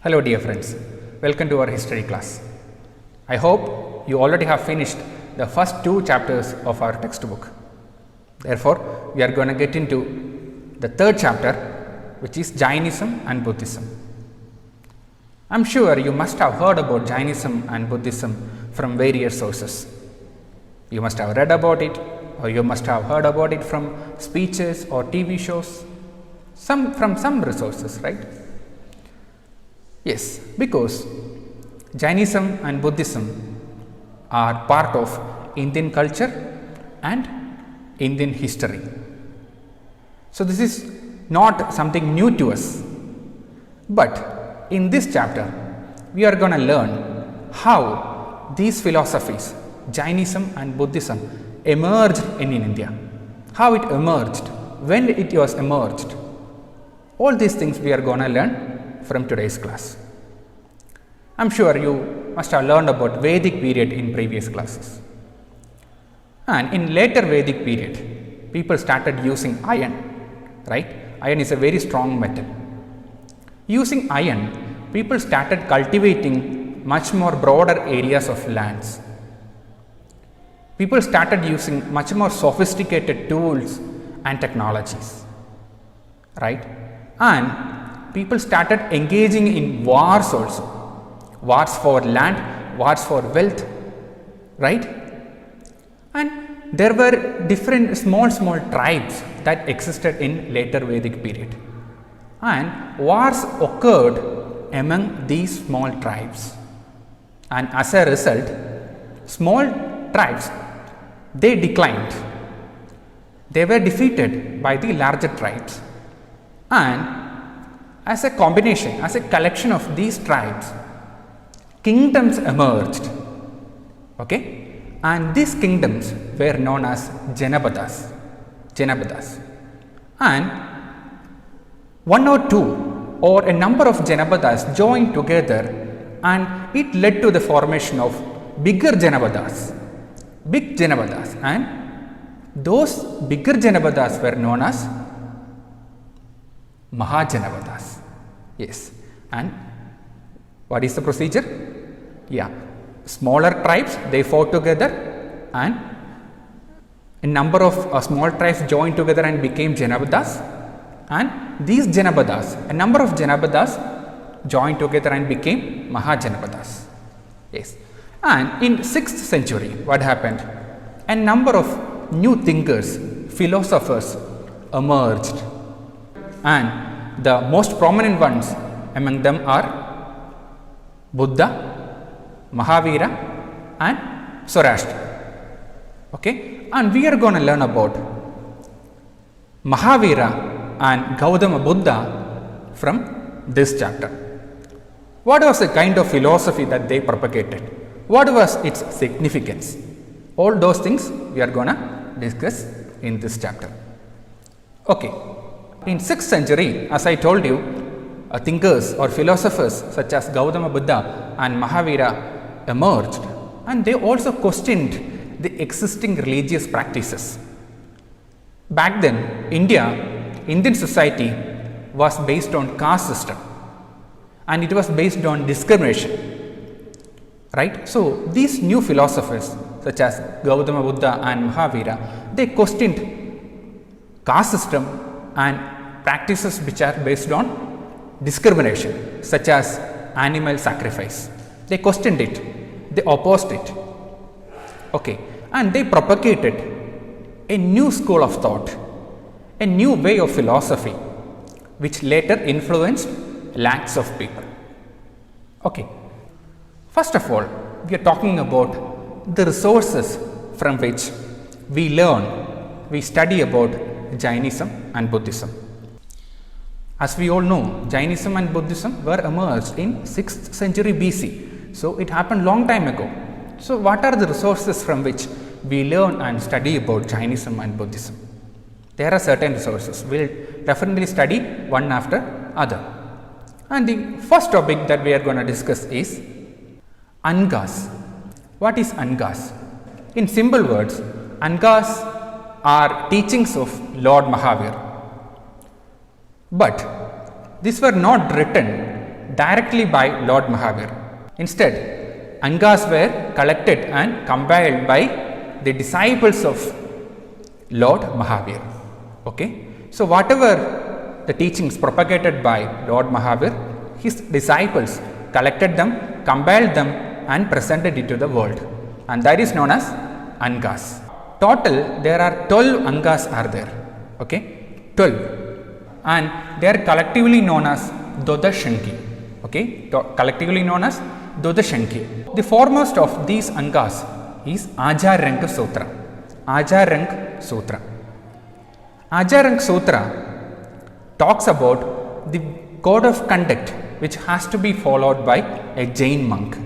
Hello dear friends, welcome to our history class. I hope you already have finished the first two chapters of our textbook. Therefore, we are going to get into the third chapter, which is Jainism and Buddhism. I am sure you must have heard about Jainism and Buddhism from various sources. You must have read about it, or you must have heard about it from speeches or TV shows, from some resources, right? Yes, because Jainism and Buddhism are part of Indian culture and Indian history. So, this is not something new to us, but in this chapter we are going to learn how these philosophies, Jainism and Buddhism, emerged in India, how it emerged, when it was emerged. All these things we are going to learn from today's class. I am sure you must have learned about Vedic period in previous classes. And in later Vedic period, people started using iron, right? Iron is a very strong metal. Using iron, people started cultivating much more broader areas of lands. People started using much more sophisticated tools and technologies, right? And people started engaging in wars also, wars for land, wars for wealth, right? And there were different small tribes that existed in later Vedic period, and wars occurred among these small tribes, and as a result, small tribes, they declined, they were defeated by the larger tribes, and as a combination, as a collection of these tribes, kingdoms emerged, okay, and these kingdoms were known as Janapadas, and one or two or a number of Janapadas joined together, and it led to the formation of big Janapadas, and those bigger Janapadas were known as Mahajanapadas. Yes, and what is the procedure? Yeah, smaller tribes, they fought together, and a number of small tribes joined together and became Janapadas, and these Janapadas, a number of Janapadas joined together and became Mahajanapadas. Yes, and in 6th century, what happened? A number of new thinkers, philosophers emerged, and the most prominent ones among them are Buddha, Mahavira and Zoroaster. Okay, and we are going to learn about Mahavira and Gautama Buddha from this chapter. What was the kind of philosophy that they propagated? What was its significance? All those things we are going to discuss in this chapter. Okay, in 6th century, as I told you, thinkers or philosophers such as Gautama Buddha and Mahavira emerged, and they also questioned the existing religious practices. Back then, Indian society was based on caste system, and it was based on discrimination, right? So, these new philosophers such as Gautama Buddha and Mahavira, they questioned caste system and practices which are based on discrimination, such as animal sacrifice. They questioned it, they opposed it, okay, and they propagated a new school of thought, a new way of philosophy, which later influenced lakhs of people. Okay, first of all, we are talking about the resources from which we study about Jainism and Buddhism. As we all know, Jainism and Buddhism were emerged in 6th century BC. So, it happened long time ago. So, what are the resources from which we learn and study about Jainism and Buddhism? There are certain resources. We will definitely study one after other. And the first topic that we are going to discuss is Angas. What is Angas? In simple words, Angas are teachings of Lord Mahavir. But these were not written directly by Lord Mahavir. Instead, Angas were collected and compiled by the disciples of Lord Mahavir. Okay, so whatever the teachings propagated by Lord Mahavir, his disciples collected them, compiled them and presented it to the world, and that is known as Angas. Total there are 12 Angas are there. Okay, 12, and they are collectively known as Dodashanki. Okay, collectively known as Dodashanki. The foremost of these Angas is Ajarank Sutra. Ajarank Sutra. Ajarank Sutra talks about the code of conduct which has to be followed by a Jain monk.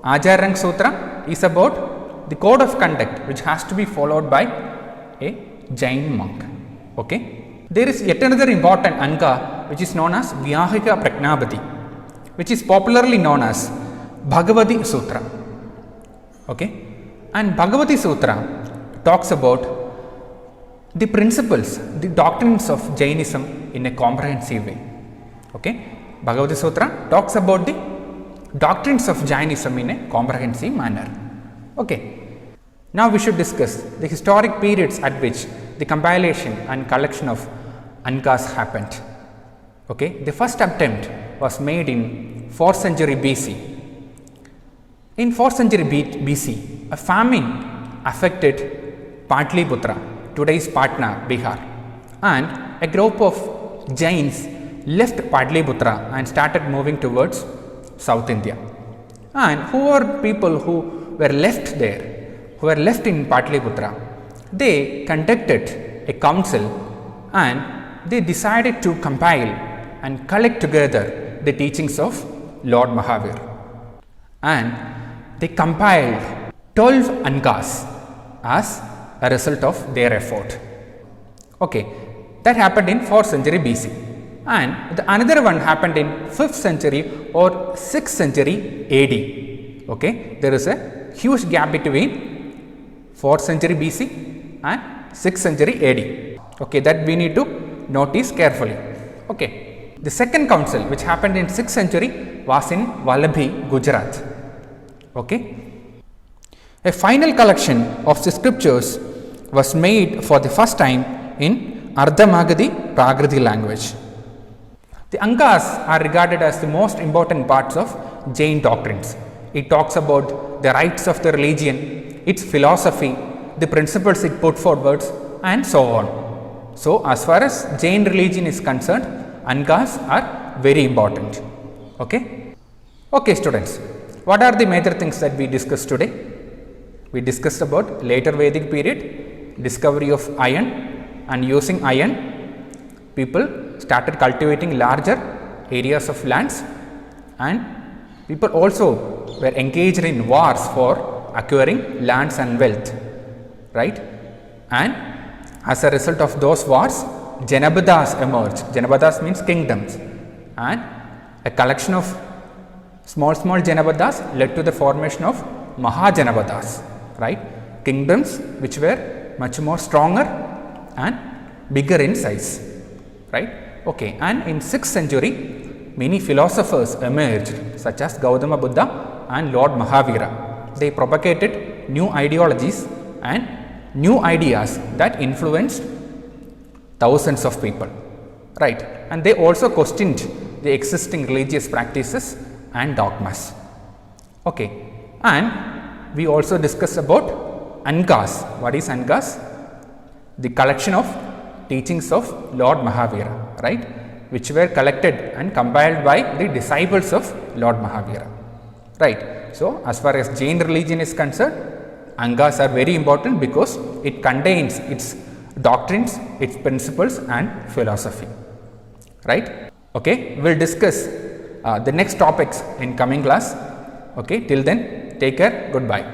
Ajarank Sutra is about the code of conduct which has to be followed by a Jain monk. Okay. There is yet another important Anga which is known as Vyahika Pragnabati, which is popularly known as Bhagavati Sutra. Okay. And Bhagavati Sutra talks about the principles, the doctrines of Jainism in a comprehensive way. Okay. Bhagavati Sutra talks about the doctrines of Jainism in a comprehensive manner. Okay. Now we should discuss the historic periods at which the compilation and collection of Angas happened. Okay. The first attempt was made in 4th century BC. In 4th century BC, a famine affected Patliputra, today's Patna, Bihar, and a group of Jains left Patliputra and started moving towards South India. And who were people who were left there, who were left in Patliputra? They conducted a council and they decided to compile and collect together the teachings of Lord Mahavir, and they compiled 12 Angas as a result of their effort. Okay, that happened in 4th century BC, and another one happened in 5th century or 6th century AD. Okay, there is a huge gap between 4th century BC and 6th century AD. Okay, that we need to notice carefully. Okay, the second council which happened in 6th century was in Vallabhi, Gujarat. Okay. A final collection of the scriptures was made for the first time in Ardhamagadi Prakriti language. The Angas are regarded as the most important parts of Jain doctrines. It talks about the rites of the religion, its philosophy, the principles it put forwards, and so on. So, as far as Jain religion is concerned, Angas are very important. Okay. Okay, students. What are the major things that we discussed today? We discussed about later Vedic period, discovery of iron, and using iron, people started cultivating larger areas of lands, and people also were engaged in wars for acquiring lands and wealth, right? And as a result of those wars, Janapadas emerged. Janapadas means kingdoms, and a collection of small Janapadas led to the formation of Mahajanapadas, right? Kingdoms which were much more stronger and bigger in size, right? Okay, and in 6th century, many philosophers emerged such as Gautama Buddha and Lord Mahavira. They propagated new ideologies and new ideas that influenced thousands of people, right? And they also questioned the existing religious practices and dogmas. Okay, and we also discussed about Angas. What is Angas? The collection of teachings of Lord Mahavira, right, which were collected and compiled by the disciples of Lord Mahavira, right. So, as far as Jain religion is concerned, Angas are very important because it contains its doctrines, its principles and philosophy, right. Okay, we will discuss the next topics in coming class. Okay, till then, take care, goodbye.